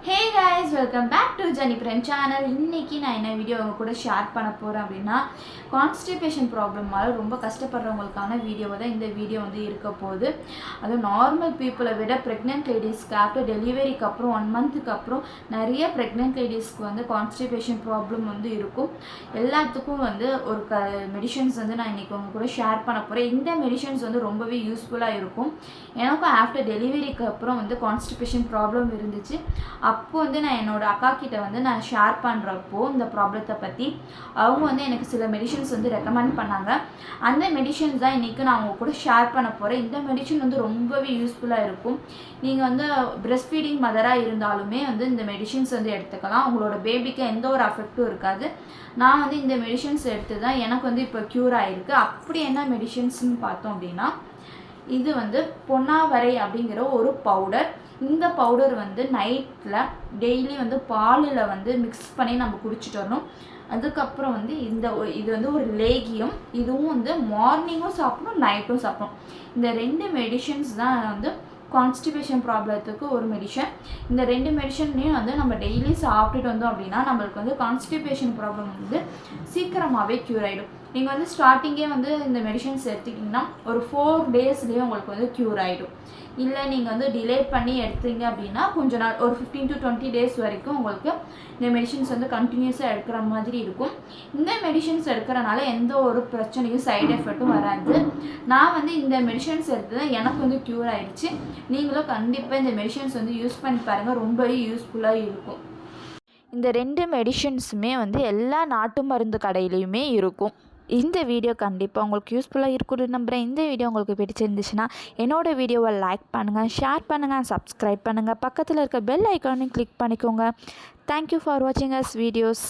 Hey guys, welcome back to Jenny Prem channel. இன்னைக்கு நான் என்ன வீடியோ உங்க கூட ஷேர் பண்ண போறேன் அப்படினா கான்ஸ்டிபேஷன் ப்ராப்ளமால ரொம்ப கஷ்டப்படுறவங்களுக்கான வீடியோவா தான் இந்த வீடியோ வந்து இருக்க போகுது. அது நார்மல் பீப்பிளை விட பிரெக்னன்ட் லேடிஸ்க்கு ஆஃப்டர் டெலிவரிக்கு அப்புறம் 1 மந்த்துக்கு அப்புறம் நிறைய பிரெக்னன்ட் லேடிஸ்க்கு வந்து கான்ஸ்டிபேஷன் ப்ராப்ளம் வந்து இருக்கும். எல்லாத்துக்கும் வந்து ஒரு மெடிசன்ஸ் வந்து நான் இன்னைக்கு உங்க கூட ஷேர் பண்ண போறேன். இந்த மெடிசன்ஸ் வந்து ரொம்பவே யூஸ்ஃபுல்லாக இருக்கும். எனக்கும் ஆஃப்டர் டெலிவரிக்கு அப்புறம் வந்து கான்ஸ்டிபேஷன் ப்ராப்ளம் இருந்துச்சு. அப்போ வந்து நான் என்னோடய அக்கா கிட்ட வந்து நான் ஷேர் பண்ணுறப்போ இந்த ப்ராப்ளத்தை பற்றி அவங்க வந்து எனக்கு சில மெடிசன்ஸ் வந்து ரெக்கமெண்ட் பண்ணாங்க. அந்த மெடிசன்ஸ் தான் இன்றைக்கி நான் அவங்க கூட ஷேர் பண்ண போகிறேன். இந்த மெடிசன் வந்து ரொம்பவே யூஸ்ஃபுல்லாக இருக்கும். நீங்கள் வந்து பிரெஸ்ட் ஃபீடிங் மதராக இருந்தாலுமே வந்து இந்த மெடிசன்ஸ் வந்து எடுத்துக்கலாம். உங்களோட பேபிக்கு எந்த ஒரு அஃபெக்டும் இருக்காது. நான் வந்து இந்த மெடிசன்ஸ் எடுத்து தான் எனக்கு வந்து இப்போ க்யூர் ஆகிருக்கு. அப்படி என்ன மெடிசன்ஸ்ன்னு பார்த்தோம் அப்படின்னா, இது வந்து பொன்னாவரை அப்படிங்கிற ஒரு பவுடர். இந்த பவுடர் வந்து நைட்டில் டெய்லி வந்து பாலில் வந்து மிக்ஸ் பண்ணி நம்ம குடிச்சிட்டு வரணும். அதுக்கப்புறம் வந்து இது வந்து ஒரு லேகியம். இதுவும் வந்து மார்னிங்கும் சாப்பிடணும், நைட்டும் சாப்பிடணும். இந்த 2 மெடிசன்ஸ் தான் வந்து கான்ஸ்டிபேஷன் ப்ராப்ளத்துக்கு ஒரு மெடிசன். இந்த 2 மெடிசன்லையும் வந்து நம்ம டெய்லி சாப்பிட்டுட்டு வந்தோம் அப்படின்னா நம்மளுக்கு வந்து கான்ஸ்டிபேஷன் ப்ராப்ளம் வந்து சீக்கிரமாகவே க்யூர் ஆகிடும். நீங்கள் வந்து ஸ்டார்டிங்கே வந்து இந்த மெடிசன்ஸ் எடுத்துக்கிட்டிங்கன்னா ஒரு 4 டேஸ்லேயே உங்களுக்கு வந்து க்யூர் ஆகிடும். இல்லை நீங்கள் வந்து டிலே பண்ணி எடுத்தீங்க அப்படின்னா கொஞ்ச நாள் ஒரு 15 to 20 டேஸ் வரைக்கும் உங்களுக்கு இந்த மெடிசன்ஸ் வந்து கண்டினியூஸாக எடுக்கிற மாதிரி இருக்கும். இந்த மெடிசன்ஸ் எடுக்கிறனால எந்த ஒரு பிரச்சனையும் சைடு எஃபெக்ட்டும் வராது. நான் வந்து இந்த மெடிசன்ஸ் எடுத்து தான் எனக்கு வந்து க்யூர் ஆகிடுச்சு. நீங்களும் கண்டிப்பாக இந்த மெடிசன்ஸ் வந்து யூஸ் பண்ணி பாருங்கள், ரொம்பவே யூஸ்ஃபுல்லாக இருக்கும். இந்த 2 மெடிசன்ஸுமே வந்து எல்லா நாட்டு மருந்து கடையிலையுமே இருக்கும். இந்த வீடியோ கண்டிப்பாக உங்களுக்கு யூஸ்ஃபுல்லாக இருக்குன்னு நம்புகிறேன். இந்த வீடியோ உங்களுக்கு பிடிச்சிருந்துச்சுன்னா என்னோடய வீடியோவை லைக் பண்ணுங்கள், ஷேர் பண்ணுங்கள், சப்ஸ்கிரைப் பண்ணுங்கள். பக்கத்தில் இருக்க பெல் ஐக்கானையும் கிளிக் பண்ணிக்கோங்க. தேங்க்யூ ஃபார் வாட்சிங் அஸ் வீடியோஸ்.